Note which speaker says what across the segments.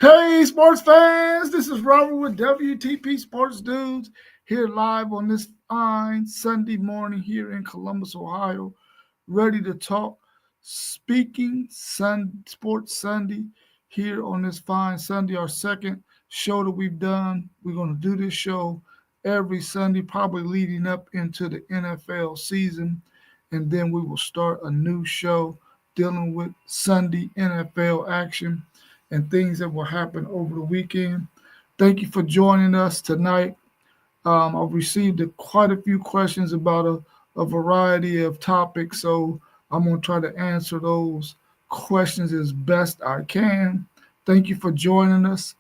Speaker 1: Hey, sports fans, this is Robert with WTP Sports Dudes here live on this fine Sunday morning here in Columbus, Ohio, ready to talk Sports Sunday here on this fine Sunday, our second show that we've done. We're going to do this show every Sunday, probably leading up into the NFL season, and then we will start a new show dealing with Sunday NFL action and things that will happen over the weekend. Thank you for joining us tonight. I've received quite a few questions about a variety of topics, so I'm going to try to answer those questions as best I can. Thank you for joining us.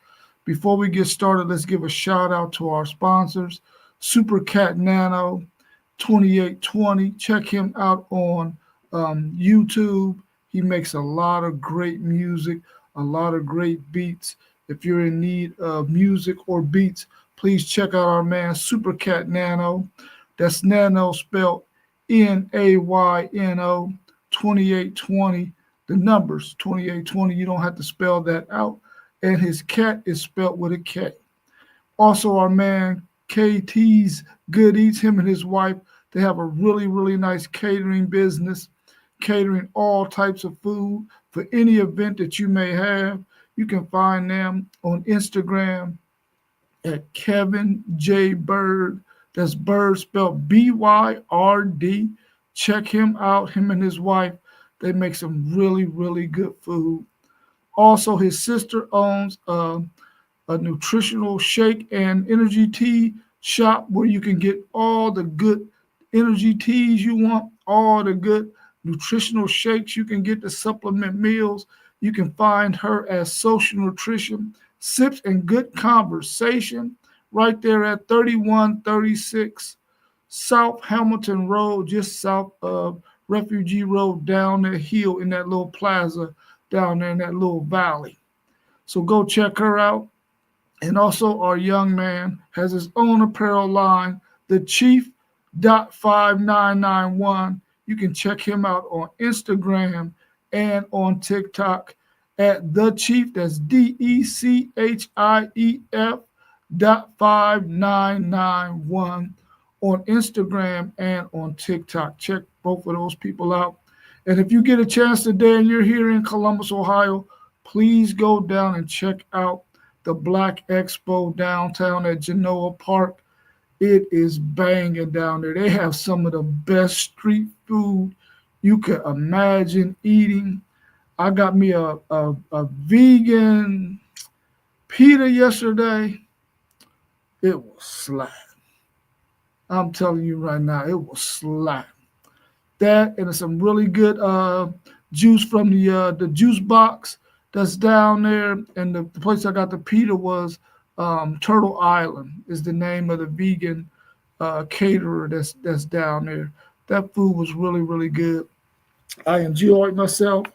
Speaker 1: Before we get started, let's give a shout out to our sponsors, Super Cat Nano 2820. Check him out on YouTube. He makes a lot of great music, a lot of great beats. If you're in need of music or beats, please check out our man Super Cat Nano. That's Nano spelled Nayno 2820. The numbers 2820. You don't have to spell that out. And his cat is spelled with a K. Also, our man KT's Good Eats, him and his wife, they have a really, really nice catering business, catering all types of food for any event that you may have. You can find them on Instagram at Kevin J. Bird. That's Bird spelled Byrd. Check him out, him and his wife. They make some really, really good food. Also, his sister owns a nutritional shake and energy tea shop where you can get all the good energy teas you want, all the good nutritional shakes you can get to supplement meals. You can find her as Social Nutrition Sips and Good Conversation right there at 3136 South Hamilton Road, just south of Refugee Road, down the hill in that little plaza down there in that little valley. So go check her out. And also, our young man has his own apparel line, the Chief 5991. You can check him out on Instagram and on TikTok at the Chief. That's DECHIEF dot 5991 on Instagram and on TikTok. Check both of those people out. And if you get a chance today and you're here in Columbus, Ohio, please go down and check out the Black Expo downtown at Genoa Park. It is banging down there. They have some of the best street food you could imagine eating. I got me a vegan pita yesterday. It was slap. I'm telling you right now, it was slap. That and some really good juice from the juice box that's down there. And the place I got the pita was Turtle Island is the name of the vegan caterer that's down there. That food was really, really good. I enjoyed myself.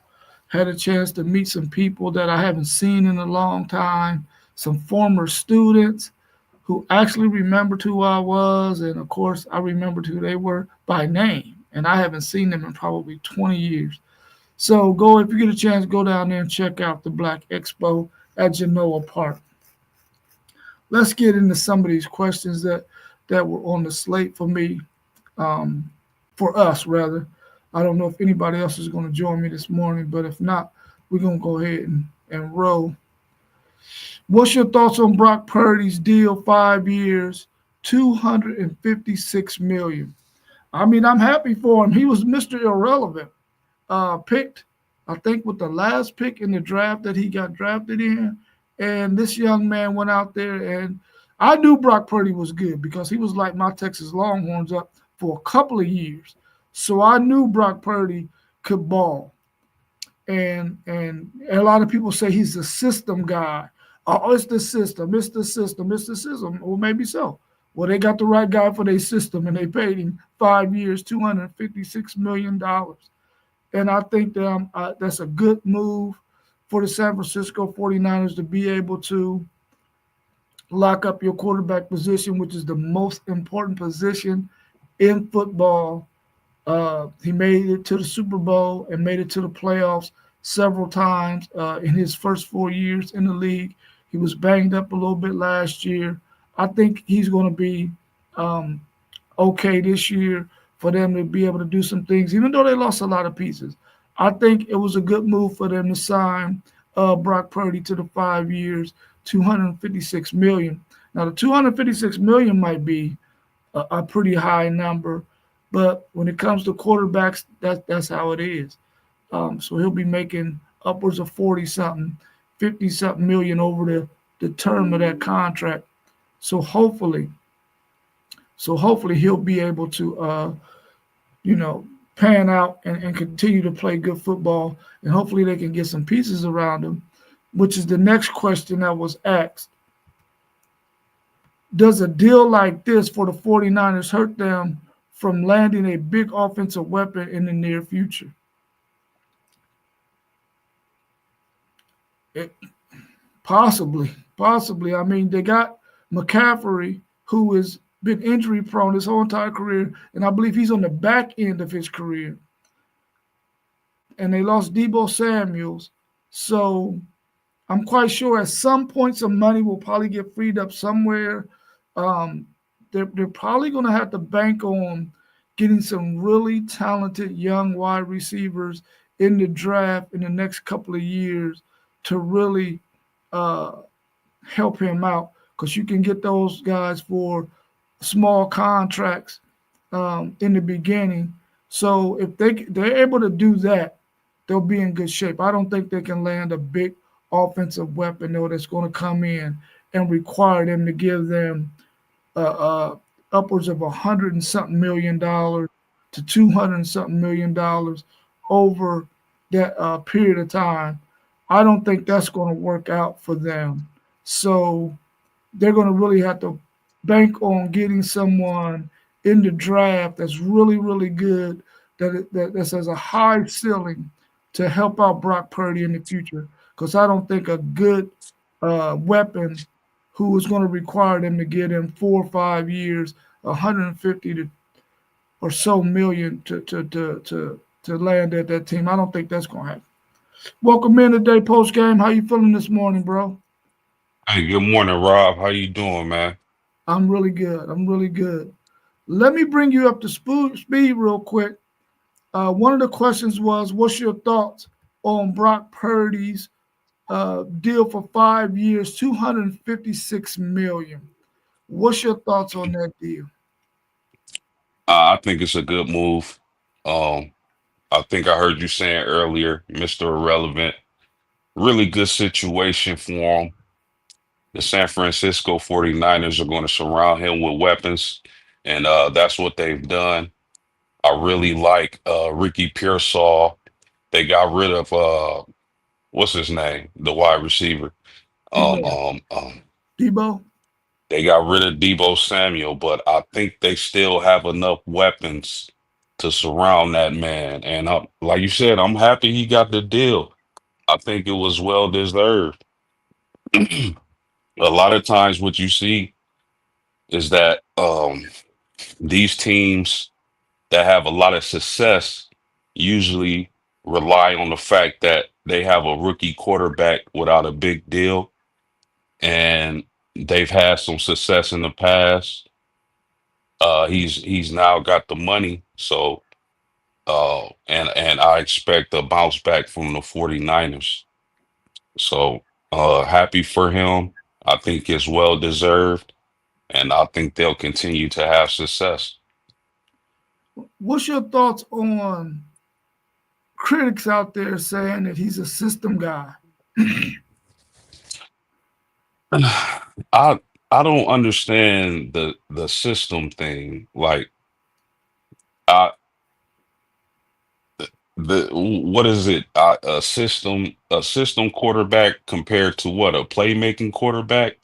Speaker 1: Had a chance to meet some people that I haven't seen in a long time, some former students who actually remembered who I was. And of course, I remembered who they were by name. And I haven't seen them in probably 20 years. So go, if you get a chance, go down there and check out the Black Expo at Genoa Park. Let's get into some of these questions that were on the slate for me, um, for us rather. I don't know if anybody else is going to join me this morning, but if not, we're going to go ahead and roll. What's your thoughts on Brock Purdy's deal? 5 years, 256 million. I mean, I'm happy for him. He was Mr. Irrelevant. Picked, I think, with the last pick in the draft that he got drafted in. And this young man went out there, and I knew Brock Purdy was good because he was like my Texas Longhorns up for a couple of years. So I knew Brock Purdy could ball. And a lot of people say he's a system guy. Oh, it's the system, it's the system, it's the system. Well, maybe so. Well, they got the right guy for their system, and they paid him 5 years, $256 million. And I think that's a good move for the San Francisco 49ers to be able to lock up your quarterback position, which is the most important position in football. He made it to the Super Bowl and made it to the playoffs several times in his first 4 years in the league. He was banged up a little bit last year. I think he's going to be um, okay this year for them to be able to do some things, even though they lost a lot of pieces. I think it was a good move for them to sign Brock Purdy to the 5 years, 256 million. Now the 256 million might be a pretty high number, but when it comes to quarterbacks, that's how it is. So he'll be making upwards of 40 something, 50 something million over the term of that contract. So hopefully, so hopefully, he'll be able to you know, pan out and continue to play good football. And hopefully they can get some pieces around him, which is the next question that was asked. Does a deal like this for the 49ers hurt them from landing a big offensive weapon in the near future? It, possibly. I mean, they got McCaffrey, who has been injury prone his whole entire career, and I believe he's on the back end of his career. And they lost Debo Samuels. So I'm quite sure at some point some money will probably get freed up somewhere. Um, they're probably going to have to bank on getting some really talented young wide receivers in the draft in the next couple of years to really uh, help him out because you can get those guys for small contracts in the beginning. So if they're able to do that, they'll be in good shape. I don't think they can land a big offensive weapon though that's going to come in and require them to give them upwards of 100 and something million dollars to 200 and something million dollars over that period of time. I don't think that's going to work out for them. So they're going to really have to bank on getting someone in the draft that's really, really good, that has a high ceiling to help out Brock Purdy in the future. Because I don't think a good weapon who is going to require them to get him 4 or 5 years, 150 to or so million to land at that team. I don't think that's going to happen. Welcome in today, post game. How you feeling this morning, bro?
Speaker 2: Hey, good morning, Rob. How you doing, man?
Speaker 1: I'm really good. I'm really good. Let me bring you up to speed real quick. One of the questions was, what's your thoughts on Brock Purdy's deal for 5 years, 256 million? What's your thoughts on that deal?
Speaker 2: I think it's a good move. Um, I think I heard you saying earlier, Mr. Irrelevant. Really good situation for him. The San Francisco 49ers are going to surround him with weapons, and that's what they've done. I really like Ricky Pearsall. They got rid of what's his name, the wide receiver. Um,
Speaker 1: Debo.
Speaker 2: um, um,
Speaker 1: Debo.
Speaker 2: They got rid of Debo Samuel, but I think they still have enough weapons to surround that man. And like you said, I'm happy he got the deal. I think it was well deserved. A lot of times, what you see is that these teams that have a lot of success usually rely on the fact that they have a rookie quarterback without a big deal, and they've had some success in the past. He's now got the money, so and I expect a bounce back from the 49ers. So happy for him. I think it's well deserved, and I think they'll continue to have success.
Speaker 1: What's your thoughts on critics out there saying that he's a system guy?
Speaker 2: I I don't understand the system thing. Like I the what is it? A system quarterback compared to what, a playmaking quarterback?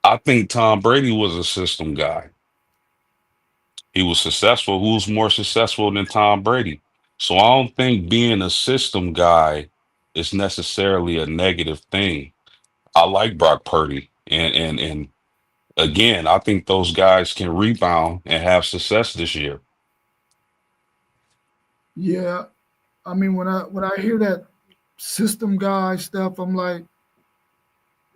Speaker 2: I think Tom Brady was a system guy. He was successful. Who's more successful than Tom Brady? So I don't think being a system guy is necessarily a negative thing. I like Brock Purdy, and again, I think those guys can rebound and have success this year.
Speaker 1: Yeah, I mean, when I hear that system guy stuff, I'm like,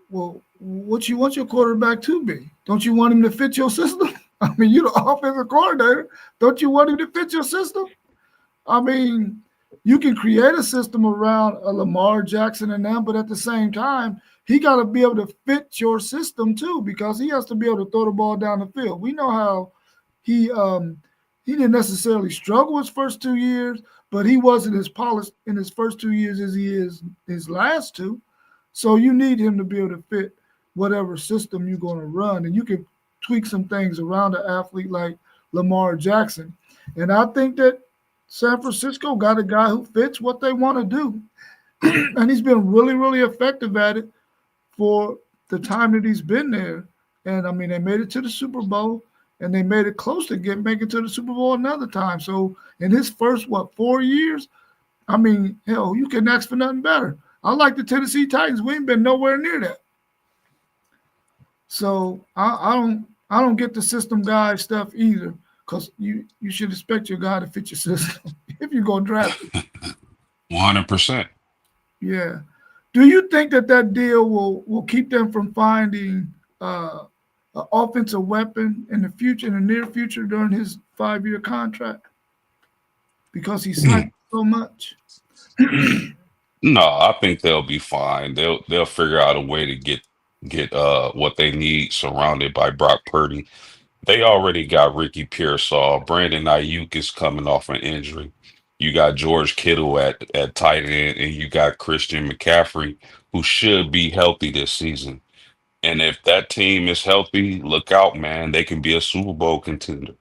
Speaker 1: well, what you want your quarterback to be? Don't you want him to fit your system? I mean, you're the offensive coordinator. Don't you want him to fit your system? I mean, you can create a system around a Lamar Jackson and them, but at the same time, he got to be able to fit your system too, because he has to be able to throw the ball down the field. We know how he he didn't necessarily struggle his first 2 years, but he wasn't as polished in his first 2 years as he is his last two. So you need him to be able to fit whatever system you're going to run, and you can tweak some things around an athlete like Lamar Jackson. And I think that San Francisco got a guy who fits what they want to do, and he's been really, really effective at it for the time that he's been there. And I mean, they made it to the Super Bowl, and they made it close to making to the Super Bowl another time. So in his first 4 years, I mean, hell, you can ask for nothing better. I like the Tennessee Titans. We ain't been nowhere near that. So I don't get the system guy stuff either, because you should expect your guy to fit your system if you're gonna draft him.
Speaker 2: 100%.
Speaker 1: Yeah. Do you think that deal will keep them from finding an offensive weapon in the future, in the near future, during his 5 year contract, because he signed so much?
Speaker 2: No, I think they'll be fine. They'll figure out a way to get what they need surrounded by Brock Purdy. They already got Ricky Pearsall. Brandon Ayuk is coming off an injury. You got George Kittle at tight end, and you got Christian McCaffrey, who should be healthy this season. And if that team is healthy, look out, man. They can be a Super Bowl contender.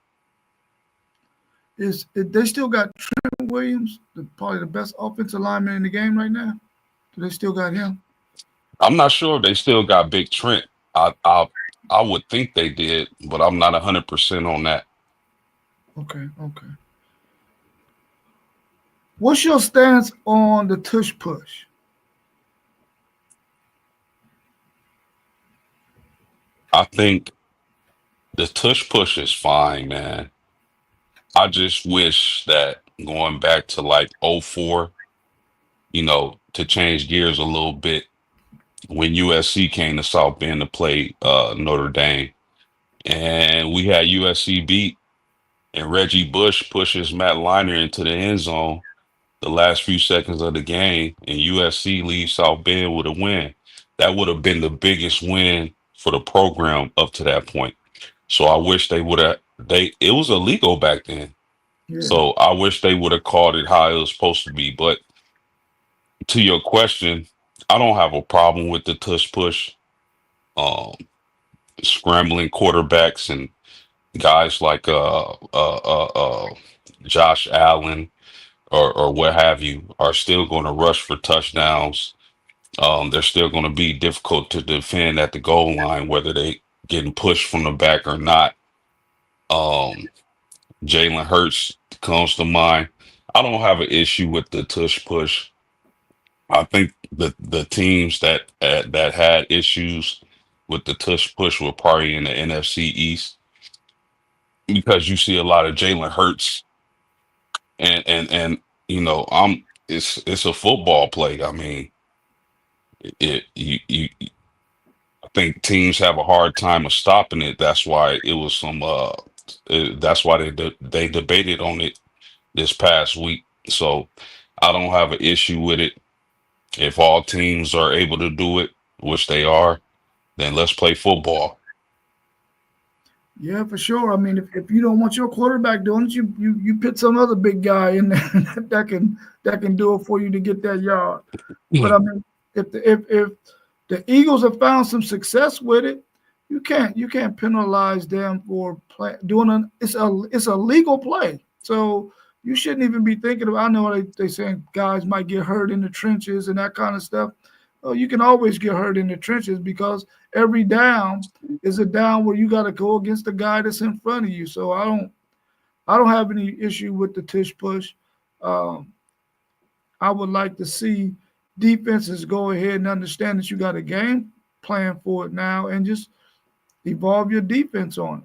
Speaker 1: They still got Trent Williams, probably the best offensive lineman in the game right now? Do they still got him?
Speaker 2: I'm not sure if they still got Big Trent. I would think they did, but I'm not 100% on that.
Speaker 1: Okay, okay. What's your stance on the tush push?
Speaker 2: I think the tush push is fine, man. I just wish that going back to like '04, to change gears a little bit, when USC came to South Bend to play Notre Dame, and we had USC beat, and Reggie Bush pushes Matt Leinart into the end zone the last few seconds of the game, and USC leaves South Bend with a win. That would have been the biggest win for the program up to that point. So I wish they would have. It was illegal back then.
Speaker 1: Yeah,
Speaker 2: So I wish they would have called it how it was supposed to be. But to your question, I don't have a problem with the tush push, um, scrambling quarterbacks and guys like Josh Allen or what have you are still going to rush for touchdowns. They're still going to be difficult to defend at the goal line, whether they getting pushed from the back or not. Um, Jalen Hurts comes to mind. I don't have an issue with the tush push. I think the teams that had issues with the tush push were probably in the NFC East, because you see a lot of Jalen Hurts, and it's a football play. I mean, it you I think teams have a hard time of stopping it. That's why it was that's why they debated on it this past week. So I don't have an issue with it. If all teams are able to do it, which they are, then let's play football.
Speaker 1: yeah, for sure. I mean, if you don't want your quarterback doing it, you put some other big guy in there that can do it for you to get that yard. But I mean, if the Eagles have found some success with it, you can't penalize them for doing it's a legal play. So you shouldn't even be thinking of. I know they saying guys might get hurt in the trenches and that kind of stuff. Well, you can always get hurt in the trenches, because every down is a down where you got to go against the guy that's in front of you. So I don't have any issue with the tush push. Um, I would like to see defenses go ahead and understand that you got a game plan for it now, and just evolve your defense on it.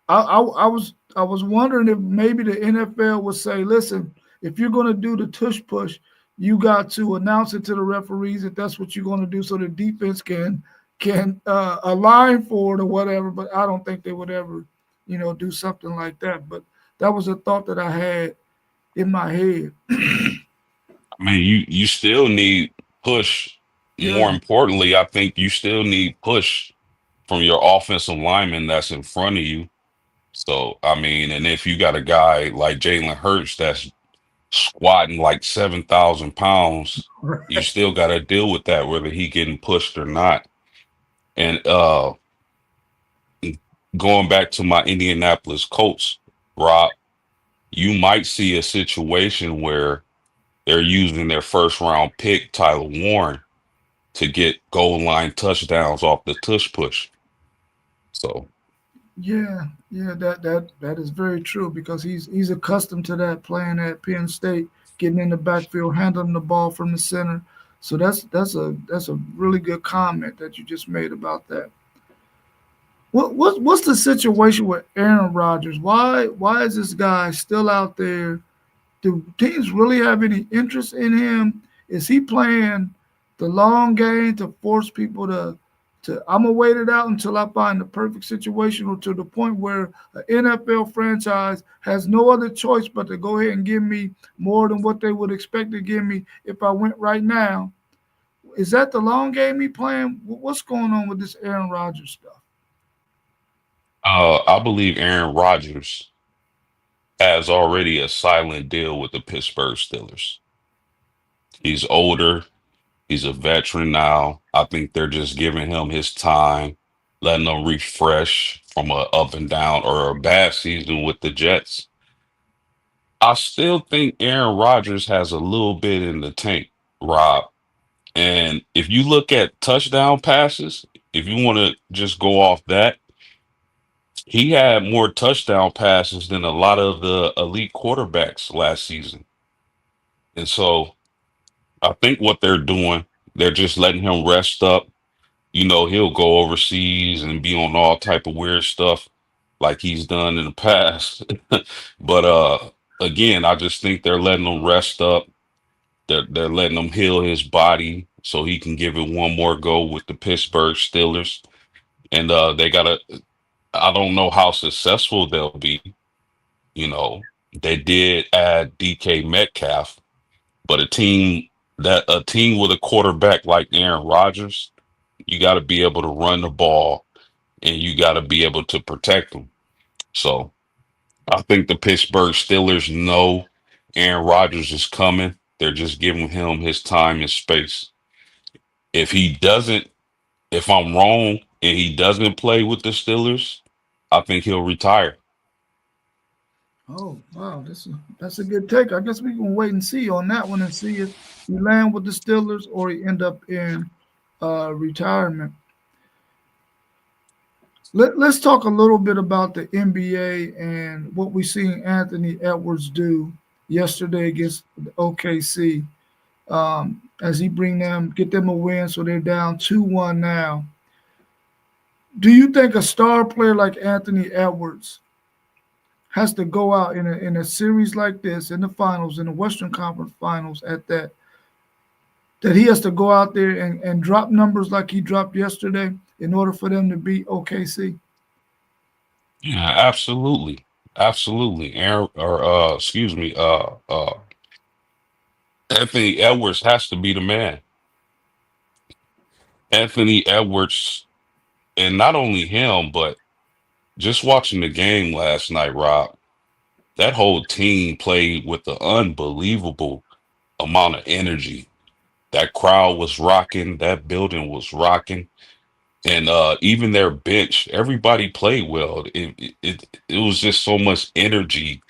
Speaker 1: I was wondering if maybe the NFL would say, listen, if you're going to do the tush push, you got to announce it to the referees that that's what you're going to do, so the defense can align for it or whatever. But I don't think they would ever, do something like that. But that was a thought that I had in my head.
Speaker 2: I mean, you still need push. More
Speaker 1: Yeah,
Speaker 2: importantly, I think you still need push from your offensive lineman that's in front of you. So, I mean, and if you got a guy like Jalen Hurts that's squatting like 7,000 pounds, you
Speaker 1: right.
Speaker 2: still got to deal with that, whether he getting pushed or not. And going back to my Indianapolis Colts, Rob, you might see a situation where they're using their first round pick, Tyler Warren, to get goal line touchdowns off the tush push. So,
Speaker 1: Yeah, yeah, that is very true because he's accustomed to that playing at Penn State, getting in the backfield, handling the ball from the center. So that's a really good comment that you just made about that. What's the situation with Aaron Rodgers? Why is this guy still out there? Do teams really have any interest in him? Is he playing the long game to force people to I'm gonna wait it out until I find the perfect situation, or to the point where an NFL franchise has no other choice but to go ahead and give me more than what they would expect to give me if I went right now? Is that the long game he playing? What's going on with this Aaron Rodgers stuff?
Speaker 2: I believe Aaron Rodgers has already a silent deal with the Pittsburgh Steelers. He's older. He's a veteran now. I think they're just giving him his time, letting him refresh from a up and down or a bad season with the Jets. I still think Aaron Rodgers has a little bit in the tank, Rob. And if you look at touchdown passes, if you want to just go off that, he had more touchdown passes than a lot of the elite quarterbacks last season. And so I think what they're doing, they're just letting him rest up. He'll go overseas and be on all type of weird stuff like he's done in the past. But again, I just think they're letting him rest up. They're letting him heal his body so he can give it one more go with the Pittsburgh Steelers. And they gotta I don't know how successful they'll be. You know, they did add DK Metcalf, but a team with a quarterback like Aaron Rodgers, you got to be able to run the ball and you got to be able to protect them. So I think the Pittsburgh Steelers know Aaron Rodgers is coming. They're just giving him his time and space. If he doesn't, if I'm wrong and he doesn't play with the Steelers, I think he'll retire.
Speaker 1: Oh wow, that's a good take. I guess we can wait and see on that one and see if he land with the Steelers or he end up in retirement. Let's talk a little bit about the NBA and what we seen Anthony Edwards do yesterday against the OKC, as he get them a win, so they're down 2-1 now. Do you think a star player like Anthony Edwards has to go out in a series like this, in the finals, in the Western Conference Finals, that he has to go out there and drop numbers like he dropped yesterday in order for them to beat OKC?
Speaker 2: Yeah, absolutely. Absolutely. Aaron or excuse me, Anthony Edwards has to be the man. Anthony Edwards, and not only him, but just watching the game last night, Rob, that whole team played with an unbelievable amount of energy. That crowd was rocking, that building was rocking, and even their bench, everybody played well. It was just so much energy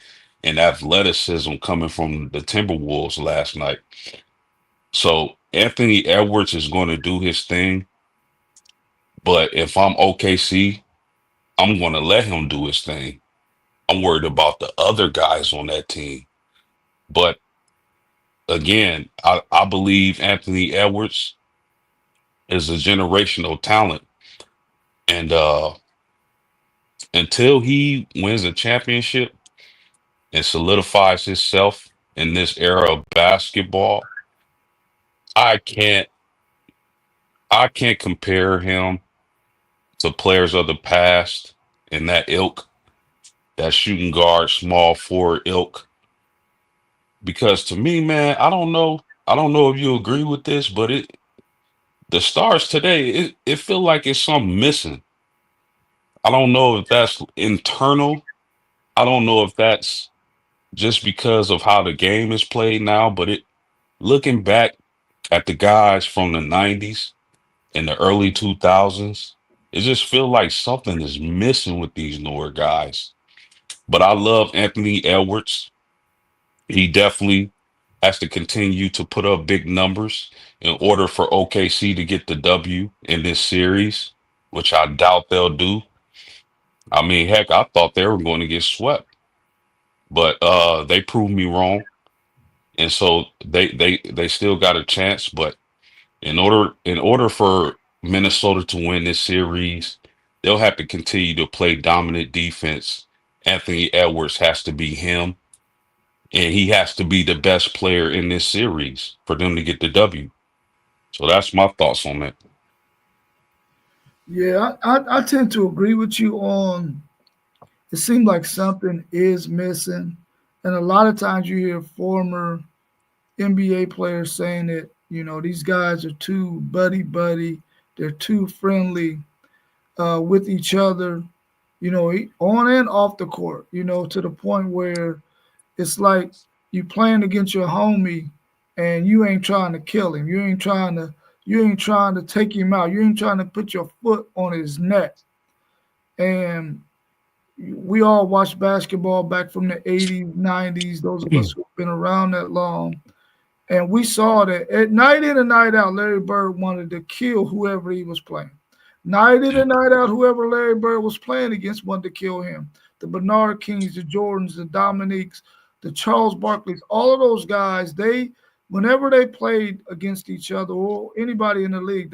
Speaker 2: and athleticism coming from the Timberwolves last night. So Anthony Edwards is going to do his thing, but if I'm OKC, I'm going to let him do his thing. I'm worried about the other guys on that team. But again, I believe Anthony Edwards is a generational talent. And until he wins a championship and solidifies himself in this era of basketball, I can't I can't compare him to players of the past in that ilk, that shooting guard, small forward ilk. Because to me, man, I don't know if you agree with this, but the stars today, it feel like it's something missing. I don't know if that's internal. I don't know if that's just because of how the game is played now, but looking back at the guys from the 90s and the early 2000s, it just feel like something is missing with these newer guys. But I love Anthony Edwards. He definitely has to continue to put up big numbers in order for OKC to get the W in this series, which I doubt they'll do. I mean, heck, I thought they were going to get swept, but they proved me wrong. And so they still got a chance, but in order for Minnesota to win this series, they'll have to continue to play dominant defense. Anthony Edwards has to be him, and he has to be the best player in this series for them to get the W. So that's my thoughts on that.
Speaker 1: Yeah, I tend to agree with you on it seems like something is missing. And a lot of times you hear former NBA players saying that, these guys are too buddy buddy, they're too friendly with each other, on and off the court, to the point where it's like you playing against your homie and you ain't trying to kill him. You ain't trying to take him out. You ain't trying to put your foot on his neck. And we all watched basketball back from the 80s, 90s, those of us who've been around that long. And we saw that at night in and night out, Larry Bird wanted to kill whoever he was playing. Night in and night out, whoever Larry Bird was playing against wanted to kill him. The Bernard Kings, the Jordans, the Dominiques, the Charles Barkleys, all of those guys, whenever they played against each other or anybody in the league,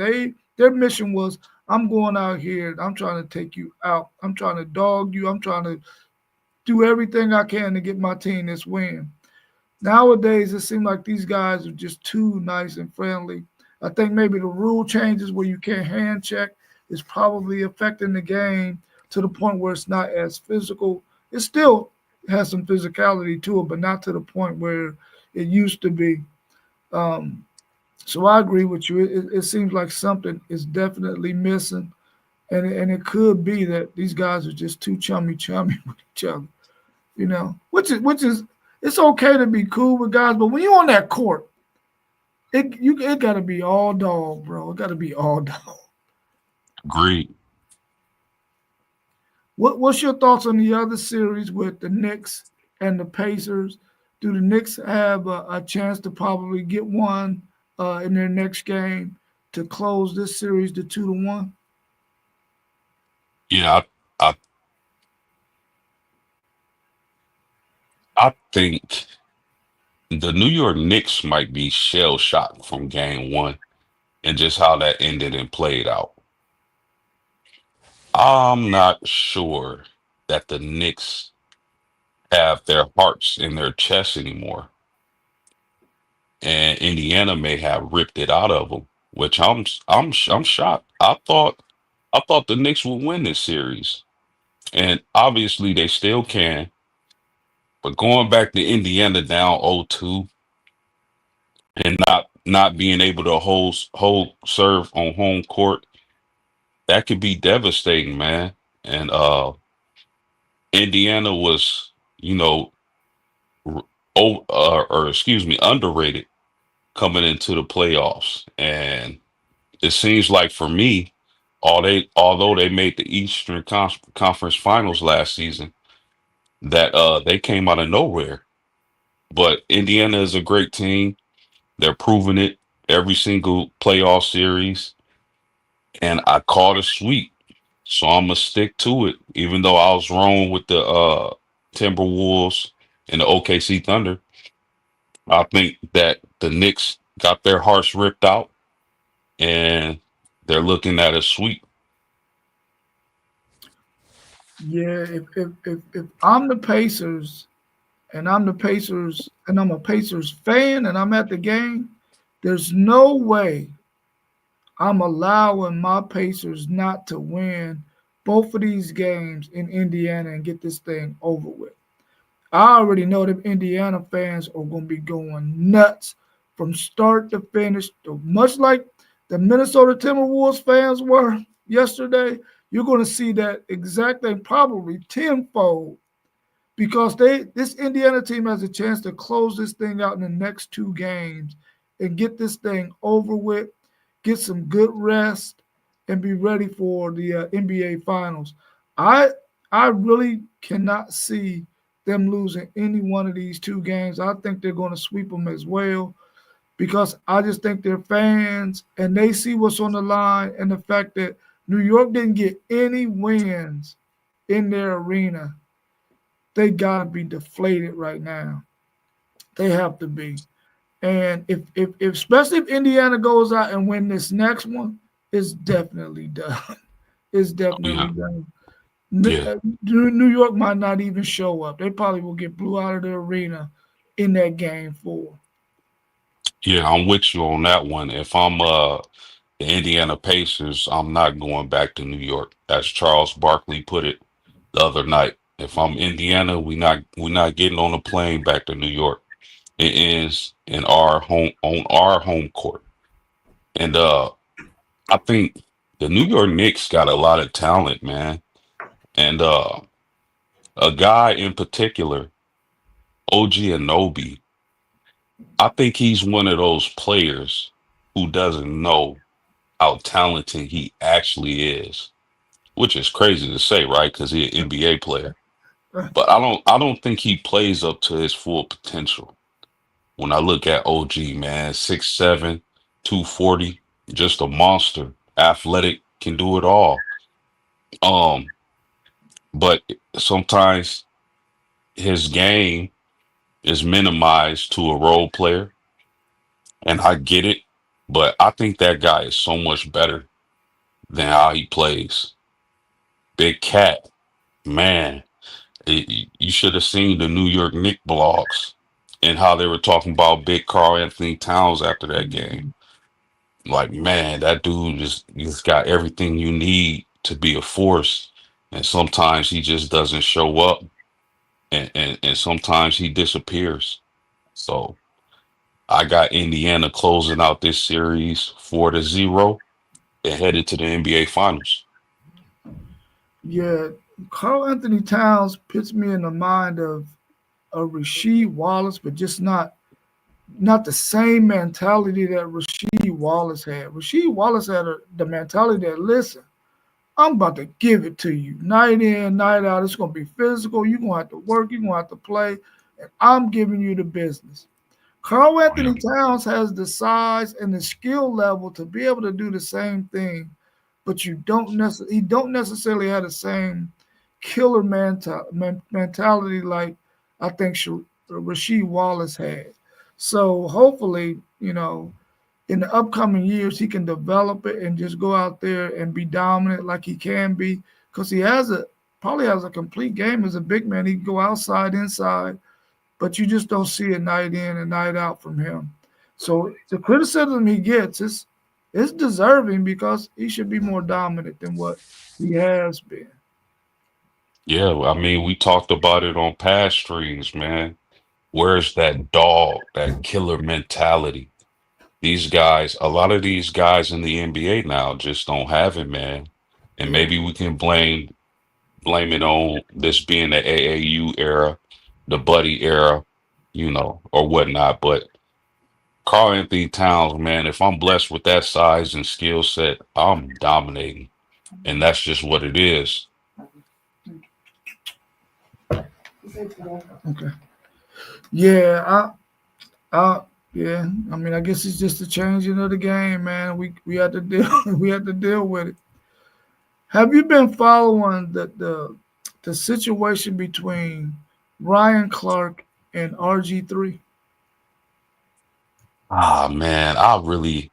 Speaker 1: their mission was, I'm going out here, I'm trying to take you out. I'm trying to dog you. I'm trying to do everything I can to get my team this win. Nowadays, it seems like these guys are just too nice and friendly. I think maybe the rule changes where you can't hand check is probably affecting the game to the point where it's not as physical. It still has some physicality to it, but not to the point where it used to be. Um, so I agree with you. It seems like something is definitely missing, and it could be that these guys are just too chummy with each other. Which is it's okay to be cool with guys, but when you're on that court, it got to be all dog, bro. It got to be all dog.
Speaker 2: Agreed.
Speaker 1: What's your thoughts on the other series with the Knicks and the Pacers? Do the Knicks have a chance to probably get one in their next game to close this series to 2-1?
Speaker 2: Yeah, I think the New York Knicks might be shell shocked from game one and just how that ended and played out. I'm not sure that the Knicks have their hearts in their chests anymore, and Indiana may have ripped it out of them, which I'm shocked. I thought the Knicks would win this series, and obviously they still can. But going back to Indiana down 0-2 and not being able to hold serve on home court, that could be devastating, man. And Indiana was, you know, or excuse me, underrated coming into the playoffs. And it seems like for me, although they made the Eastern Conference Finals last season, that they came out of nowhere. But Indiana is a great team. They're proving it every single playoff series, and I called it sweep. So I'm gonna stick to it, even though I was wrong with the Timberwolves and the OKC Thunder. I think that the Knicks got their hearts ripped out, and they're looking at a sweep.
Speaker 1: Yeah, if I'm the Pacers and I'm the Pacers, and I'm a Pacers fan, and I'm at the game, there's no way I'm allowing my Pacers not to win both of these games in Indiana and get this thing over with. I already know that Indiana fans are going to be going nuts from start to finish, much like the Minnesota Timberwolves fans were yesterday. You're going to see that exact thing, probably tenfold, because this Indiana team has a chance to close this thing out in the next two games and get this thing over with, get some good rest, and be ready for the NBA Finals. I I really cannot see them losing any one of these two games. I think they're going to sweep them as well because I just think they're fans and they see what's on the line and the fact that New York didn't get any wins in their arena. They gotta be deflated right now. They have to be. And if especially if Indiana goes out and win this next one, it's definitely done. It's definitely
Speaker 2: Yeah,
Speaker 1: done.
Speaker 2: yeah,
Speaker 1: New York might not even show up. They probably will get blew out of the arena in that game four.
Speaker 2: yeah. I'm with you on that one. If I'm the Indiana Pacers, I'm not going back to New York, as Charles Barkley put it the other night. If I'm Indiana, we not getting on a plane back to New York. It ends in our home on our home court. And I think the New York Knicks got a lot of talent, man. And a guy in particular, OG Anobi, I think he's one of those players who doesn't know how talented he actually is, which is crazy to say, right? Because he's an NBA player. But I don't think he plays up to his full potential. When I look at OG, man, 6'7", 240, just a monster, athletic, can do it all. Um, but sometimes his game is minimized to a role player, and I get it, but I think that guy is so much better than how he plays. Big Cat, man, you should have seen the New York Knicks blogs and how they were talking about Big Carl Anthony Towns after that game. Like, man, that dude just got everything you need to be a force, and sometimes he just doesn't show up, and sometimes he disappears. So I got Indiana closing out this series 4-0 and headed to the NBA Finals.
Speaker 1: Yeah, Carl Anthony Towns puts me in the mind of a Rasheed Wallace, but just not the same mentality that Rasheed Wallace had. Rasheed Wallace had the mentality that, listen, I'm about to give it to you night in, night out. It's going to be physical. You're going to have to work. You're going to have to play. And I'm giving you the business. Carl
Speaker 2: Oh, yeah.
Speaker 1: Anthony Towns has the size and the skill level to be able to do the same thing, but he don't necessarily have the same killer mentality like I think Rasheed Wallace had. So hopefully, in the upcoming years he can develop it and just go out there and be dominant like he can be because he has a probably has a complete game as a big man. He can go outside, inside, but you just don't see it night in and night out from him. So the criticism he gets is deserving because he should be more dominant than what he has been.
Speaker 2: Yeah, I mean, we talked about it on past streams, man. Where's that dog, that killer mentality? These guys, a lot of these guys in the NBA now just don't have it, man. And
Speaker 1: Yeah,
Speaker 2: maybe we can blame it on this being the AAU era, the Buddy era, or whatnot. But Carl Anthony Towns, man, if I'm blessed with that size and skill set, I'm dominating. And that's just what it is.
Speaker 1: okay. Yeah, yeah. I mean, I guess it's just a changing of the game, man. We had to deal we had to deal with it. Have you been following the situation between Ryan Clark and RG3?
Speaker 2: Ah, man, I really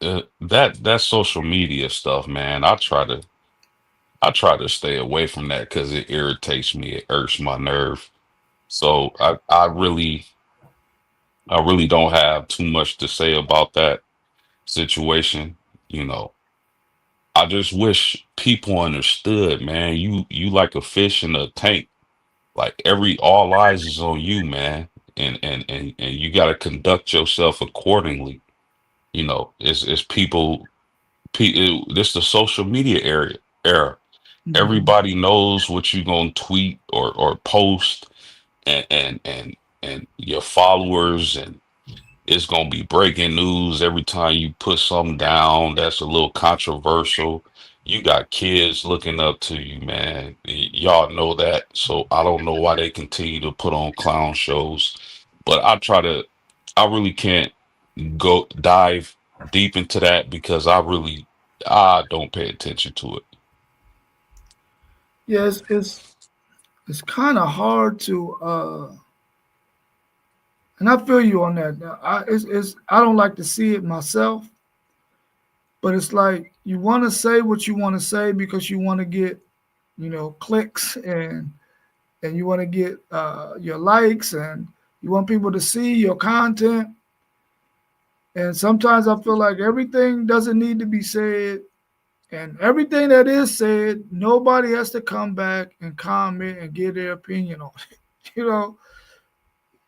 Speaker 2: that social media stuff, man. I try to stay away from that because it irritates me. It irks my nerve. So I really don't have too much to say about that situation. You know, I just wish people understood, man. You like a fish in a tank. Like all eyes is on you, man. And you got to conduct yourself accordingly. You know, it's this the social media era.
Speaker 1: Mhm.
Speaker 2: Everybody knows what you gonna tweet or post, and your followers, and it's gonna be breaking news every time you put something down that's a little controversial. You got kids looking up to you, man. Y'all know that. So I don't know why they continue to put on clown shows. But I really can't go dive deep into that because I don't pay attention to it.
Speaker 1: Yeah, it's kind of hard to and I feel you on that. Now, it's I don't like to see it myself, but it's like you want to say what you want to say because you want to get, clicks, and you want to get your likes, and you want people to see your content. And sometimes I feel like everything doesn't need to be said, and everything that is said, nobody has to come back and comment and give their opinion on it. You know,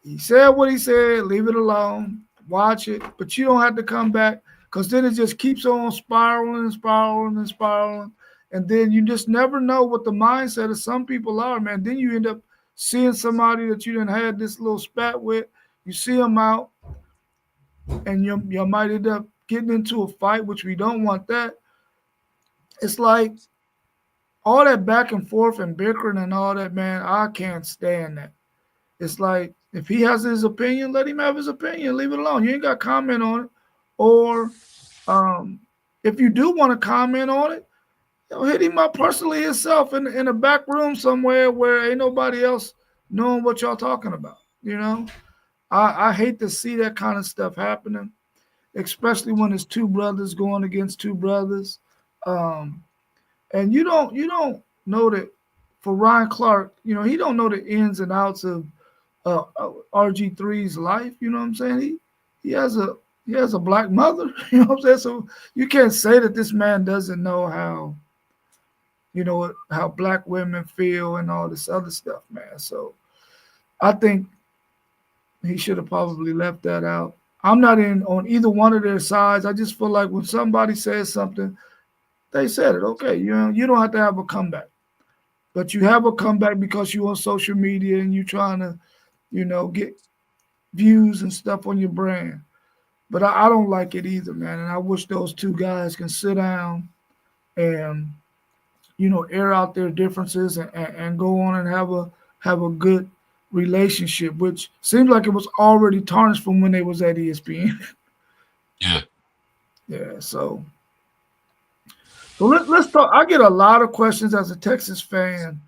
Speaker 1: he said what he said, leave it alone, watch it, but you don't have to come back because then it just keeps on spiraling and spiraling and spiraling. And then you just never know what the mindset of some people are, man. Then you end up seeing somebody that you didn't had this little spat with. You see them out, and you might end up getting into a fight, which we don't want that. It's like all that back and forth and bickering and all that, man. I can't stand that. It's like if he has his opinion, let him have his opinion. Leave it alone. You ain't got to comment on it. Or um, if you do want to comment on it, hit him up personally himself in a back room somewhere where ain't nobody else knowing what y'all talking about. You know, I hate to see that kind of stuff happening, especially when it's two brothers going against two brothers. Um, and you don't know that for Ryan Clark, he don't know the ins and outs of RG3's life. You know what I'm saying? He has a he has a black mother. You know what I'm saying? So you can't say that this man doesn't know how black women feel and all this other stuff, man. So I think he should have probably left that out. I'm not in on either one of their sides. I just feel like when somebody says something, they said it. Okay, you don't have to have a comeback, but you have a comeback because you on social media and you trying to get views and stuff on your brand. But I don't like it either, man. And I wish those two guys can sit down and air out their differences and go on and have a good relationship, which seems like it was already tarnished from when they was at ESPN.
Speaker 2: Yeah.
Speaker 1: Yeah, so let's talk. I get a lot of questions as a Texas fan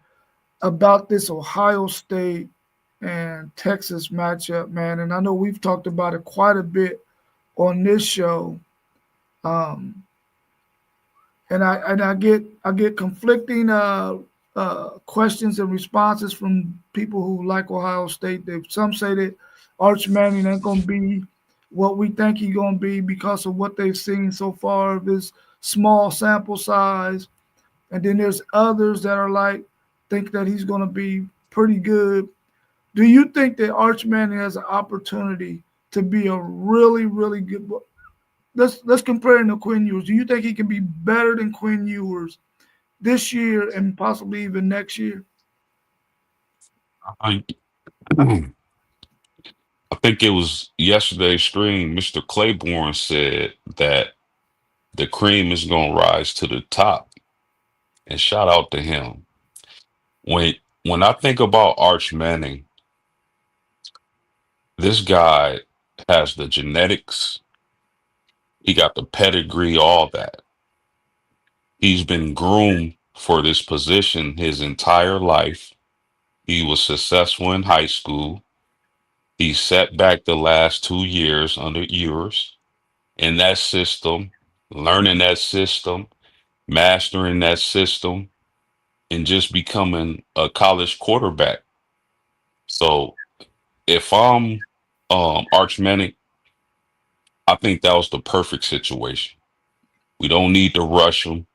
Speaker 1: about this Ohio State and Texas matchup, man. And I know we've talked about it quite a bit on this show. Um, and I get conflicting questions and responses from people who like Ohio State. Some say that Arch Manning ain't gonna be what we think he's gonna be because of what they've seen so far of his small sample size. And then there's others that are like think that he's gonna be pretty good. Do you think that Arch Manning has an opportunity to be a really, really good? Let's compare him to Quinn Ewers. Do you think he can be better than Quinn Ewers this year and possibly even next year?
Speaker 2: I, I think it was yesterday's stream. Mr. Claiborne said that the cream is gonna rise to the top, and shout out to him. When I think about Arch Manning, this guy has the genetics, he got the pedigree, all that. He's been groomed for this position his entire life. He was successful in high school. He set back the last 2 years under Ewers in that system, learning that system, mastering that system, and just becoming a college quarterback. So if I'm Arch Manning, I think that was the perfect situation. We don't need to rush him.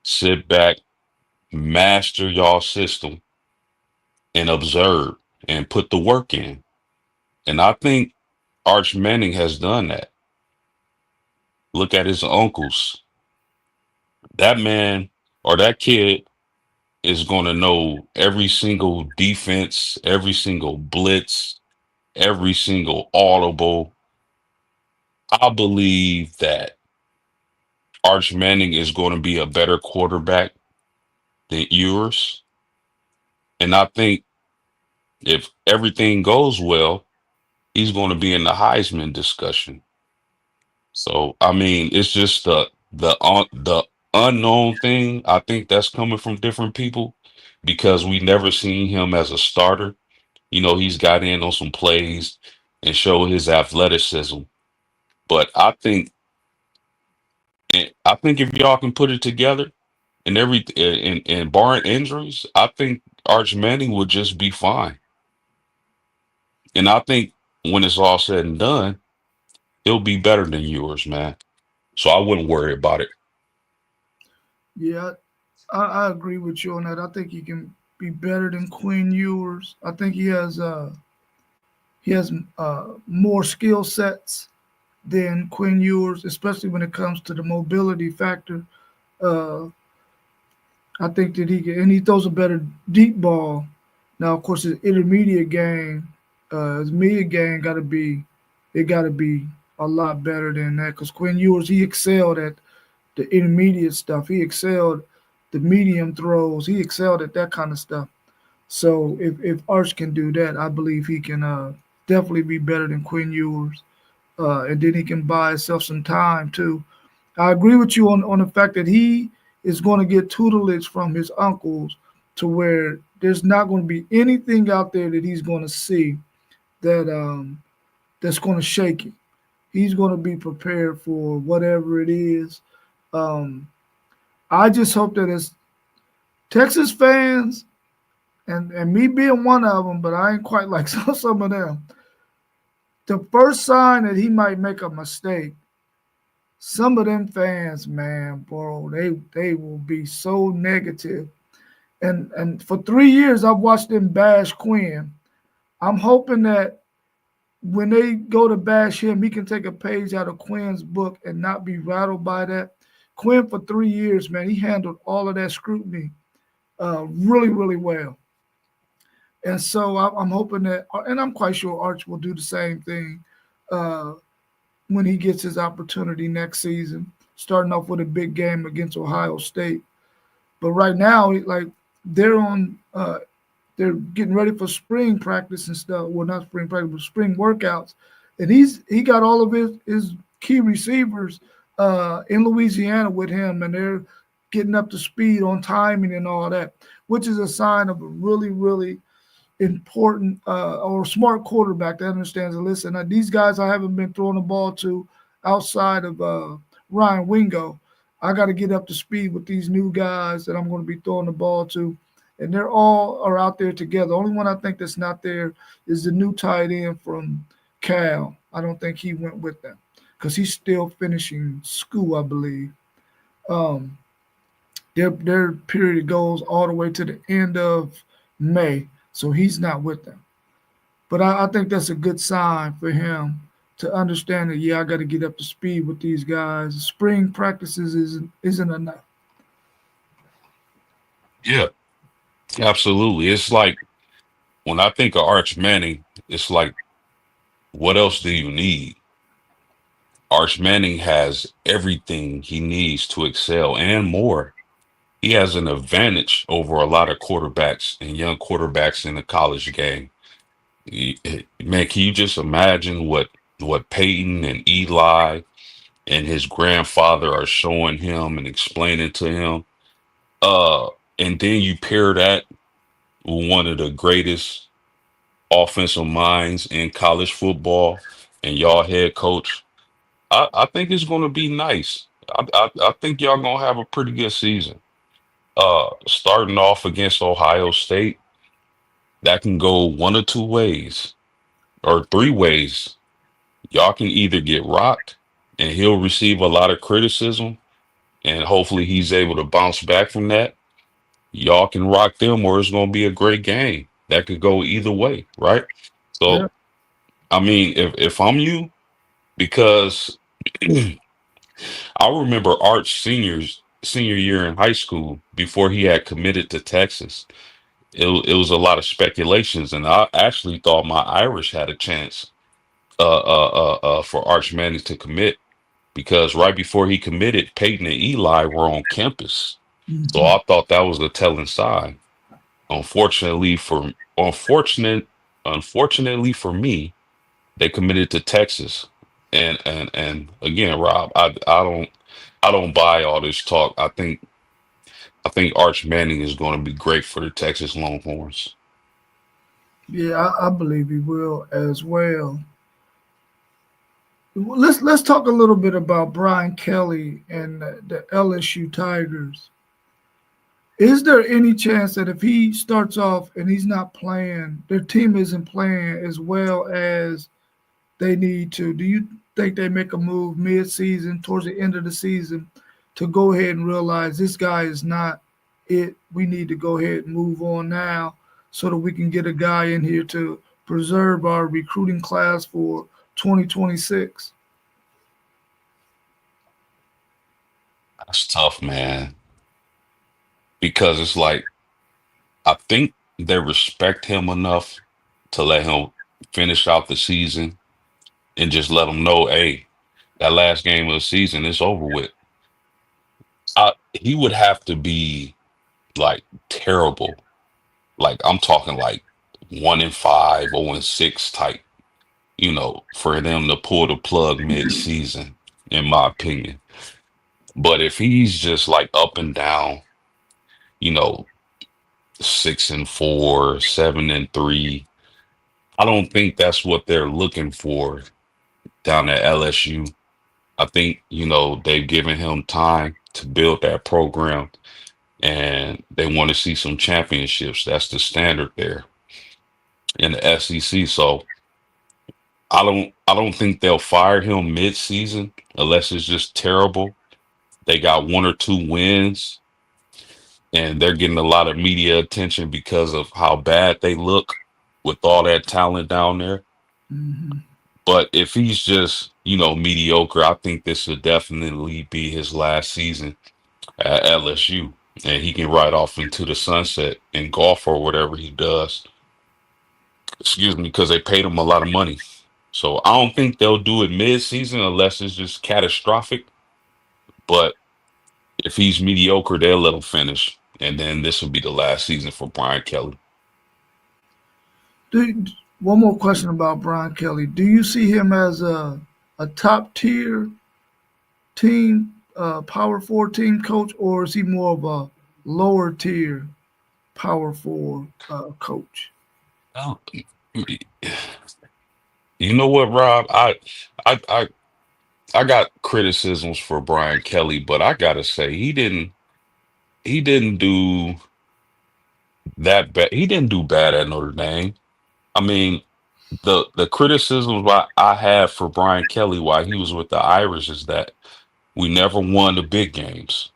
Speaker 2: Sit back, master y'all system, and observe and put the work in. And I think Arch Manning has done that. Look at his uncles. That man or that kid is going to know every single defense, every single blitz, every single audible. I believe that Arch Manning is going to be a better quarterback than yours. And I think if everything goes well, he's going to be in the Heisman discussion. So I mean, it's just the unknown thing. I think that's coming from different people because we never seen him as a starter. He's got in on some plays and showed his athleticism. But I think if y'all can put it together and barring injuries, I think Arch Manning would just be fine. And I think when it's all said and done, he'll be better than yours, man. So I wouldn't worry about it.
Speaker 1: Yeah, I agree with you on that. I think he can be better than Quinn Ewers. I think he has more skill sets than Quinn Ewers, especially when it comes to the mobility factor. Uh, I think that he can, and he throws a better deep ball. Now, of course, his intermediate game, his mid game, got to be a lot better than that. Because Quinn Ewers, he excelled at the intermediate stuff. He excelled the medium throws. He excelled at that kind of stuff. So if Arch can do that, I believe he can definitely be better than Quinn Ewers. And then he can buy himself some time too. I agree with you on the fact that he is going to get tutelage from his uncles to where there's not going to be anything out there that he's going to see that that's going to shake him. He's going to be prepared for whatever it is. Um, I just hope that as Texas fans and me being one of them, but I ain't quite like some of them. The first sign that he might make a mistake, some of them fans, man, bro, they will be so negative. And for 3 years, I've watched them bash Quinn. I'm hoping that when they go to bash him, he can take a page out of Quinn's book and not be rattled by that. Quinn for 3 years, man, he handled all of that scrutiny really, really well. And so I'm hoping that, and I'm quite sure Arch will do the same thing uh, when he gets his opportunity next season, starting off with a big game against Ohio State. But right now, like they're on, they're getting ready for spring practice and stuff. Well, not spring practice, but spring workouts. And he got all of his key receivers in Louisiana with him, and they're getting up to speed on timing and all that, which is a sign of a really, really important or smart quarterback that understands and listen. These guys I haven't been throwing the ball to outside of Ryan Wingo. I got to get up to speed with these new guys that I'm going to be throwing the ball to, and they're all are out there together. The only one I think that's not there is the new tight end from Cal. I don't think he went with them because he's still finishing school, I believe. Um, their period goes all the way to the end of May, so he's not with them. But I think that's a good sign for him to understand that yeah, I got to get up to speed with these guys. Spring practices isn't enough.
Speaker 2: Yeah, absolutely. It's like when I think of Arch Manning, it's like, what else do you need? Arch Manning has everything he needs to excel and more. He has an advantage over a lot of quarterbacks and young quarterbacks in the college game. Man, can you just imagine what Peyton and Eli and his grandfather are showing him and explaining to him? Uh, and then you pair that with one of the greatest offensive minds in college football and y'all head coach. I think it's going to be nice. I think y'all going to have a pretty good season. Starting off against Ohio State, that can go one or two ways or three ways. Y'all can either get rocked and he'll receive a lot of criticism, and hopefully he's able to bounce back from that. Y'all can rock them, or it's going to be a great game. That could go either way, right?
Speaker 1: Yeah.
Speaker 2: So, I mean, if I'm you, because I remember Arch senior year in high school before he had committed to Texas. It was a lot of speculations, and I actually thought my Irish had a chance for Arch Manning to commit because right before he committed, Peyton and Eli were on campus. So
Speaker 1: Mhm.
Speaker 2: I thought that was a telling sign. Unfortunately for unfortunate unfortunately for me, they committed to Texas. And again, Rob, I don't buy all this talk. I think Arch Manning is going to be great for the Texas Longhorns.
Speaker 1: Yeah, I believe he will as well. Let's talk a little bit about Brian Kelly and the LSU Tigers. Is there any chance that if he starts off and he's not playing, their team isn't playing as well as they need to? Do you think they make a move mid-season, towards the end of the season, to go ahead and realize this guy is not it? We need to go ahead and move on now so that we can get a guy in here to preserve our recruiting class for 2026.
Speaker 2: That's tough, man, because it's like I think they respect him enough to let him finish out the season and just let him know, hey, that last game of the season is over with. He would have to be like terrible. Like I'm talking like 1-5, 0-6 type, for them to pull the plug mid-season, in my opinion. But if he's just like up and down, you know, 6-4, 7-3, I don't think that's what they're looking for down at LSU. I think, they've given him time to build that program and they want to see some championships. That's the standard there in the SEC. So I don't think they'll fire him mid-season unless it's just terrible. They got one or two wins and they're getting a lot of media attention because of how bad they look with all that talent down there.
Speaker 1: Mhm.
Speaker 2: But if he's just, mediocre, I think this would definitely be his last season at LSU. And he can ride off into the sunset in golf or whatever he does. Excuse me, because they paid him a lot of money. So I don't think they'll do it mid-season unless it's just catastrophic. But if he's mediocre, they'll let him finish. And then this will be the last season for Brian Kelly.
Speaker 1: Do, one more question about Brian Kelly. Do you see him as a top tier team, power four team coach, or is he more of a lower tier power four coach?
Speaker 2: Oh. You know what, Rob? I, I, I got criticisms for Brian Kelly, but I gotta say he didn't do that bad. He didn't do bad at Notre Dame. I mean, the criticisms I have for Brian Kelly while he was with the Irish is that we never won the big games.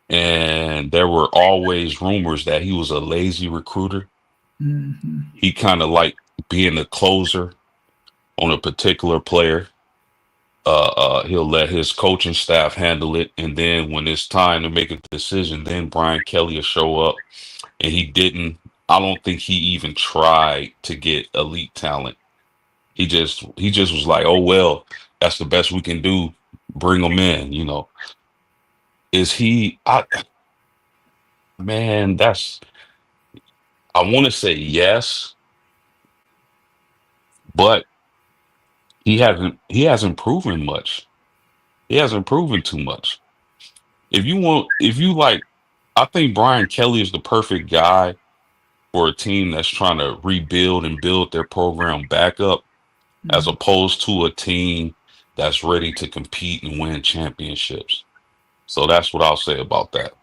Speaker 2: And there were always rumors that he was a lazy recruiter.
Speaker 1: Hmm.
Speaker 2: He kind of liked being a closer on a particular player. He'll let his coaching staff handle it, and then when it's time to make a decision, then Brian Kelly will show up. And he didn't. I don't think he even tried to get elite talent. He just was like, oh well, that's the best we can do. Bring him in. Is he? Man, I want to say yes, but he hasn't proven much. He hasn't proven too much. If you like, I think Brian Kelly is the perfect guy for a team that's trying to rebuild and build their program back up, as
Speaker 1: Hmm.
Speaker 2: opposed to a team that's ready to compete and win championships. So that's what I'll say about that.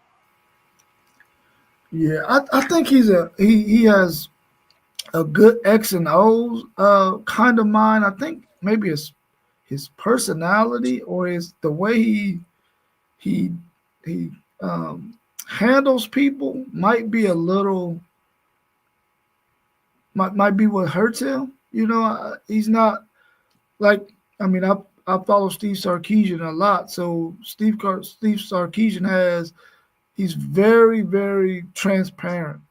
Speaker 1: Yeah, I think he has a good X and O's kind of mind. I think maybe it's his personality or is the way he he handles people might be a little might be what hurts him. You know, he's not like I mean I follow Steve Sarkeesian a lot, so Steve Sarkeesian he's very transparent.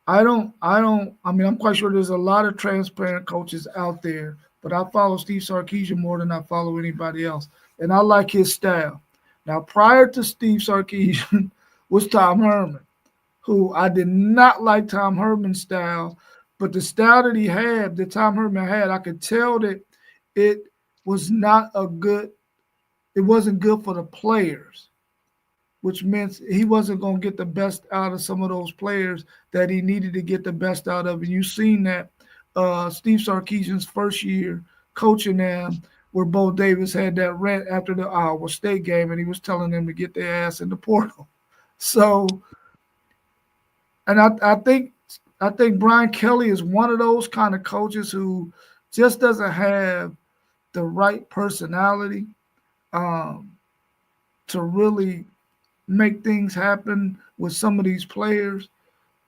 Speaker 1: I mean, I'm quite sure there's a lot of transparent coaches out there, but I follow Steve Sarkeesian more than I follow anybody else. And I like his style. Now, prior to Steve Sarkeesian was Tom Herman, who I did not like Tom Herman's style, but the style that that Tom Herman had, I could tell that it was not a good, it wasn't good for the players, which meant he wasn't going to get the best out of some of those players that he needed to get the best out of. And you've seen that Steve Sarkeesian's first year coaching them, where Bo Davis had that rant after the Iowa State game, and he was telling them to get their ass in the portal. So, and I think Brian Kelly is one of those kind of coaches who just doesn't have the right personality um, to really make things happen with some of these players.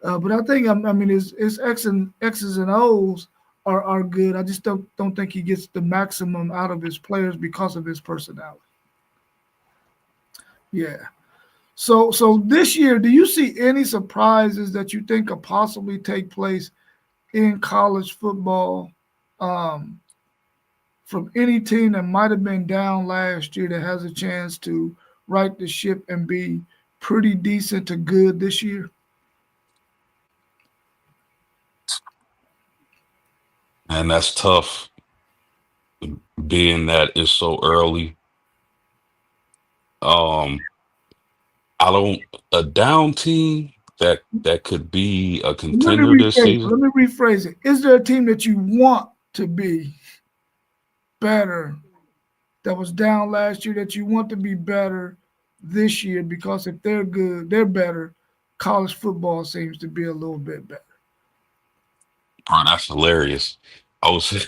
Speaker 1: But I think I mean his X's and O's are good. I just don't think he gets the maximum out of his players because of his personality. Yeah. So this year, do you see any surprises that you think could possibly take place in college football um, from any team that might have been down last year that has a chance to right the ship and be pretty decent to good this year?
Speaker 2: And that's tough, being that it's so early. Um, I don't a down team that could be a
Speaker 1: Let me
Speaker 2: contender this
Speaker 1: rephrase.
Speaker 2: season.
Speaker 1: Let me rephrase it. Is there a team that you want to be better that was down last year that you want to be better this year? Because if they're good, they're better. College football seems to be a little bit better.
Speaker 2: Bro, that's hilarious. I would say,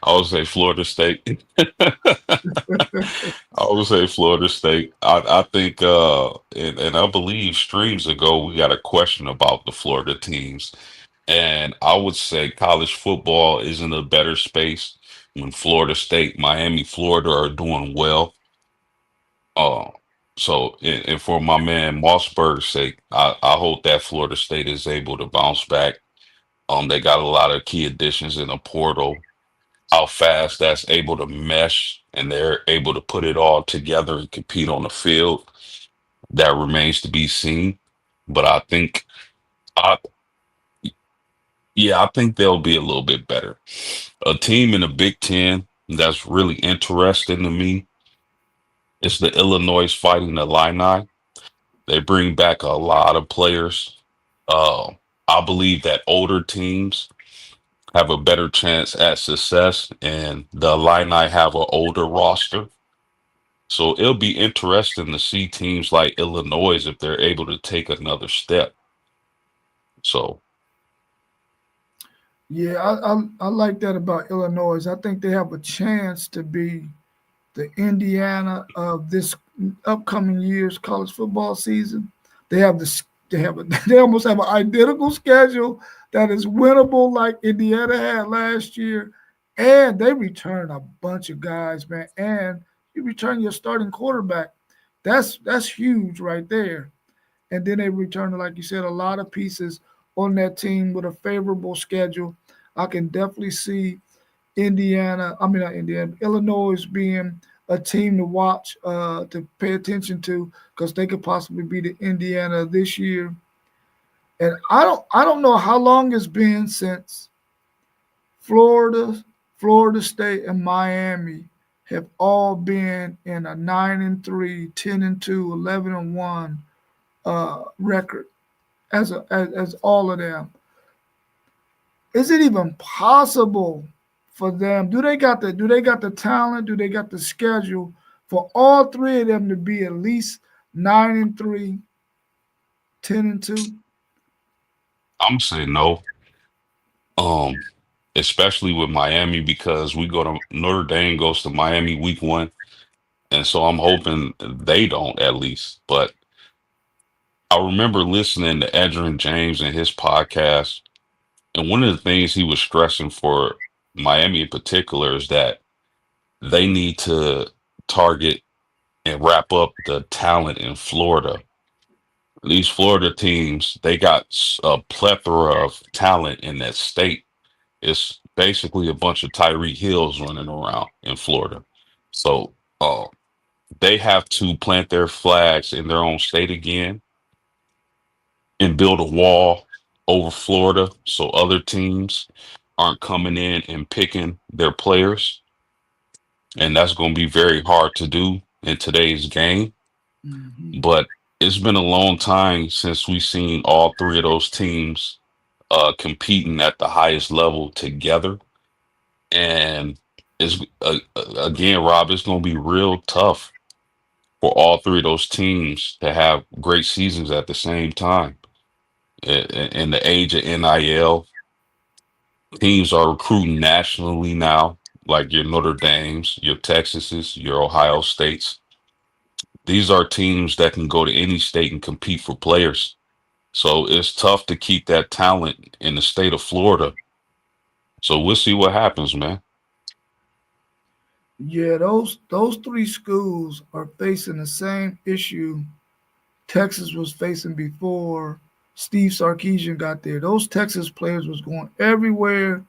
Speaker 2: I would say Florida State. I would say Florida State. I think and I believe streams ago we got a question about the Florida teams. And I would say college football is in a better space when Florida State, Miami, Florida are doing well. Uh, so and for my man Mossberg's sake, I hope that Florida State is able to bounce back. They got a lot of key additions in the portal. How fast that's able to mesh and they're able to put it all together and compete on the field, that remains to be seen. But I think, I yeah, I think they'll be a little bit better. A team in the Big Ten that's really interesting to me is the Illinois Fighting Illini. They bring back a lot of players. Uh, I believe that older teams have a better chance at success, and the Illini have an older roster. So it'll be interesting to see teams like Illinois if they're able to take another step. So
Speaker 1: Yeah, I like that about Illinois. I think they have a chance to be the Indiana of this upcoming year's college football season. They have they almost have an identical schedule that is winnable like Indiana had last year, and they return a bunch of guys, man. And you return your starting quarterback. That's huge right there. And then they return, like you said, a lot of pieces on that team with a favorable schedule. I can definitely see I mean, not Indiana, Illinois being a team to watch, to pay attention to, because they could possibly be the Indiana this year. And I don't know how long it's been since Florida, Florida State, and Miami have all been in a 9-3, 10-2, 11-1 record as all of them. Is it even possible for them? Do they got the talent? Do they got the schedule for all three of them to be at least 9-3, 10-2?
Speaker 2: I'm saying no. Um, especially with Miami because we go to Notre Dame goes to Miami week 1, and so I'm hoping they don't at least. But I remember listening to Edgerrin James and his podcast, and one of the things he was stressing for Miami in particular is that they need to target and wrap up the talent in Florida. These Florida teams, they got a plethora of talent in that state. It's basically a bunch of Tyreek Hills running around in Florida. So they have to plant their flags in their own state again and build a wall over Florida so other teams aren't coming in and picking their players. And that's going to be very hard to do in today's game.
Speaker 1: Hmm.
Speaker 2: But it's been a long time since we've seen all three of those teams competing at the highest level together. And it's again, Rob, it's going to be real tough for all three of those teams to have great seasons at the same time. In the age of NIL, teams are recruiting nationally now, like your Notre Dames, your Texases, your Ohio States. These are teams that can go to any state and compete for players. So it's tough to keep that talent in the state of Florida. So we'll see what happens, man.
Speaker 1: Yeah, those three schools are facing the same issue Texas was facing before Steve Sarkisian got there. Those Texas players was going everywhere.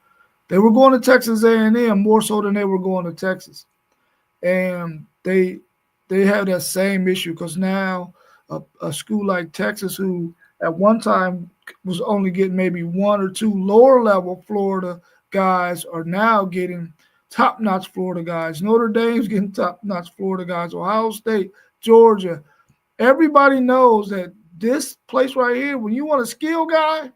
Speaker 1: They were going to Texas A&M more so than they were going to Texas, and they have that same issue because now a school like Texas, who at one time was only getting maybe one or two lower level Florida guys, are now getting top notch Florida guys. Notre Dame's getting top notch Florida guys. Ohio State, Georgia. Everybody knows that this place right here, when you want a skill guy,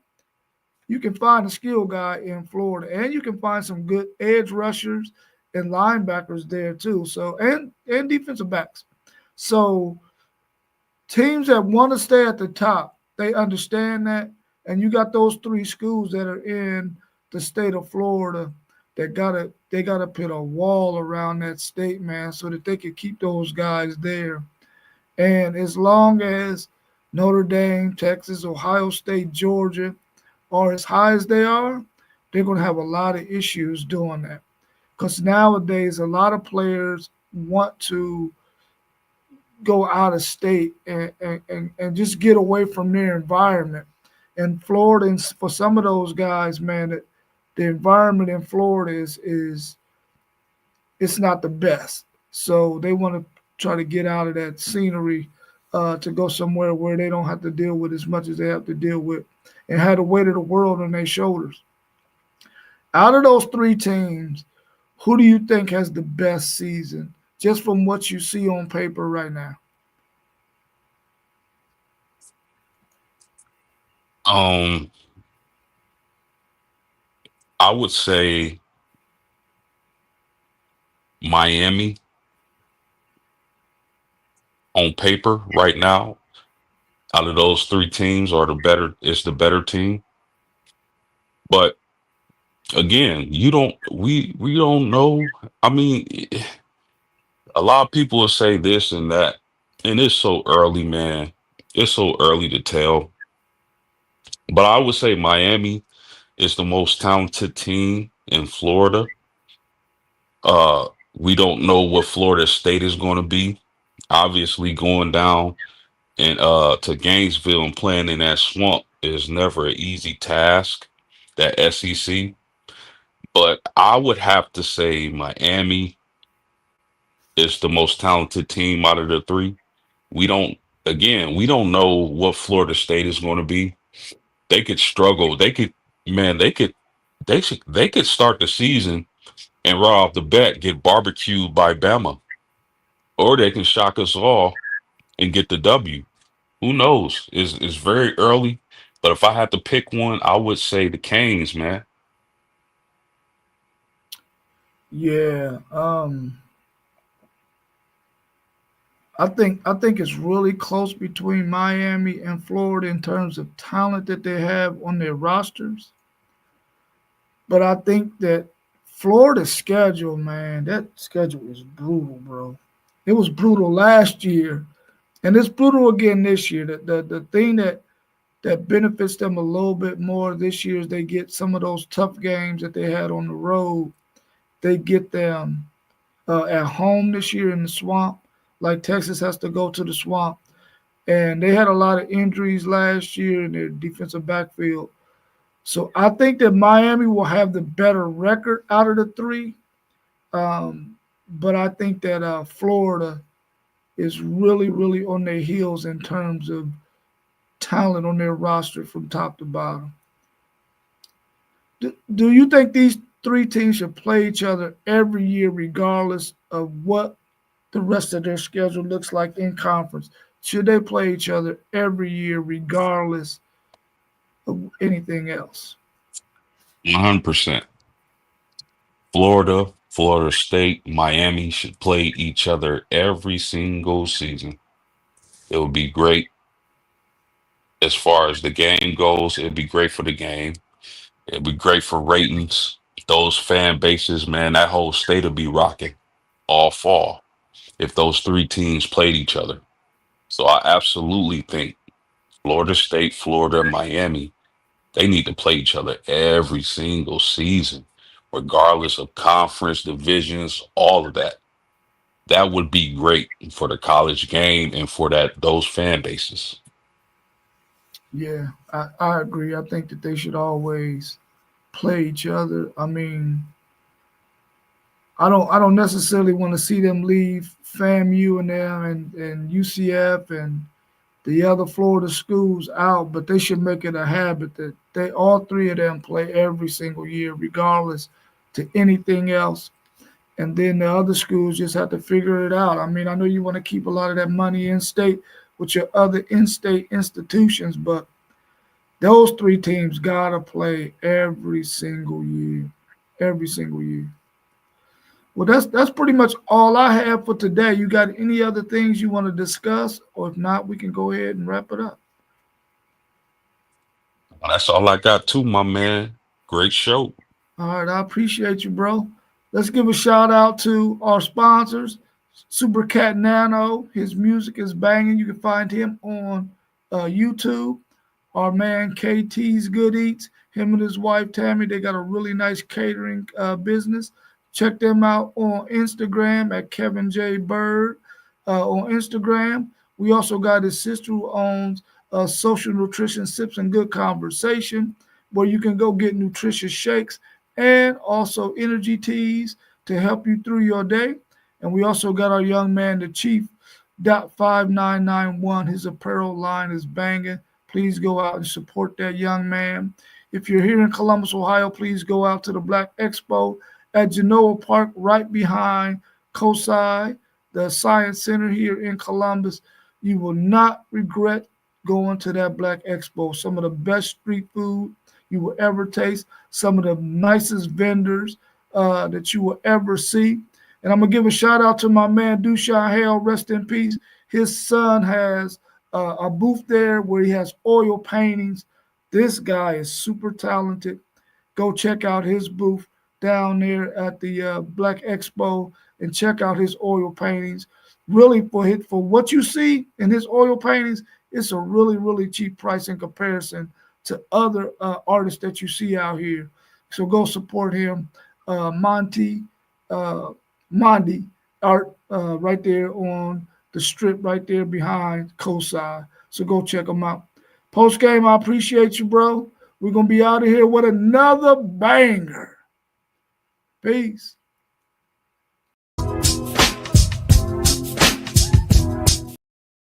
Speaker 1: you can find a skill guy in Florida, and you can find some good edge rushers and linebackers there too. So and defensive backs. So teams that want to stay at the top, they understand that, and you got those three schools that are in the state of Florida that they gotta put a wall around that state, man, so that they can keep those guys there. And as long as Notre Dame, Texas, Ohio State, Georgia are as high as they are, they're going to have a lot of issues doing that. Because nowadays, a lot of players want to go out of state and just get away from their environment. And Florida, and for some of those guys, man, the environment in Florida is it's not the best. So they want to try to get out of that scenery to go somewhere where they don't have to deal with as much as they have to deal with and have the weight of the world on their shoulders. Out of those three teams, who do you think has the best season just from what you see on paper right now?
Speaker 2: Um, I would say Miami on paper right now. Out of those three teams, are the better. It's the better team. But again, you don't. We don't know. I mean, a lot of people will say this and that, and it's so early, man. It's so early to tell. But I would say Miami is the most talented team in Florida. We don't know what Florida State is going to be. Obviously, going down and to Gainesville and playing in that swamp is never an easy task. That SEC, but I would have to say Miami is the most talented team out of the three. We don't, again, we don't know what Florida State is going to be. They could struggle. They could, man, they could start the season and right off the bat get barbecued by Bama, or they can shock us all and get the W. Who knows? It's very early, but if I had to pick one, I would say the Canes, man.
Speaker 1: Yeah, I think it's really close between Miami and Florida in terms of talent that they have on their rosters. But I think that Florida's schedule, man, that schedule is brutal, bro. It was brutal last year, and it's brutal again this year. The thing that benefits them a little bit more this year is they get some of those tough games that they had on the road. They get them at home this year in the swamp. Like Texas has to go to the swamp, and they had a lot of injuries last year in their defensive backfield. So I think that Miami will have the better record out of the three. But I think that Florida is really, really on their heels in terms of talent on their roster from top to bottom. Do you think these three teams should play each other every year, regardless of what the rest of their schedule looks like in conference? Should they play each other every year, regardless of anything else?
Speaker 2: 100%. Florida, Florida State, Miami should play each other every single season. It would be great as far as the game goes. It'd be great for the game. It'd be great for ratings. Those fan bases, man, that whole state would be rocking all fall if those three teams played each other. So I absolutely think Florida State, Florida, Miami, they need to play each other every single season, regardless of conference, divisions, all of that. That would be great for the college game and for those fan bases.
Speaker 1: Yeah, I agree. I think that they should always play each other. I mean, I don't necessarily want to see them leave FAMU and them and UCF and the other Florida schools out, but they should make it a habit that they all three of them play every single year, regardless to anything else. And then the other schools just have to figure it out. I mean, I know you want to keep a lot of that money in state with your other in-state institutions, but those three teams gotta play every single year, every single year. Well, that's pretty much all I have for today. You got any other things you want to discuss, or if not, we can go ahead and wrap it up.
Speaker 2: That's all I got too, my man. Great show.
Speaker 1: All right, I appreciate you, bro. Let's give a shout out to our sponsors, Super Cat Nano. His music is banging. You can find him on YouTube. Our man KT's Good Eats, him and his wife Tammy, they got a really nice catering business. Check them out on Instagram at Kevin J. Bird on Instagram. We also got his sister who owns Social Nutrition Sips and Good Conversation, where you can go get nutritious shakes and also energy teas to help you through your day. And we also got our young man, the Chief, dot 5991. His apparel line is banging. Please go out and support that young man. If you're here in Columbus, Ohio, please go out to the Black Expo at Genoa Park, right behind COSI, the Science Center here in Columbus. You will not regret going to that Black Expo. Some of the best street food you will ever taste, some of the nicest vendors that you will ever see. And I'm going to give a shout out to my man, Dushan Hale, rest in peace. His son has a booth there where he has oil paintings. This guy is super talented. Go check out his booth down there at the Black Expo and check out his oil paintings. Really, for what you see in his oil paintings, it's a really, really cheap price in comparison to other artists that you see out here. So go support him. Monty Mondi art right there on the strip right there behind COSI. So go check them out. Post game, I appreciate you, bro. We're going to be out of here with another banger. Peace.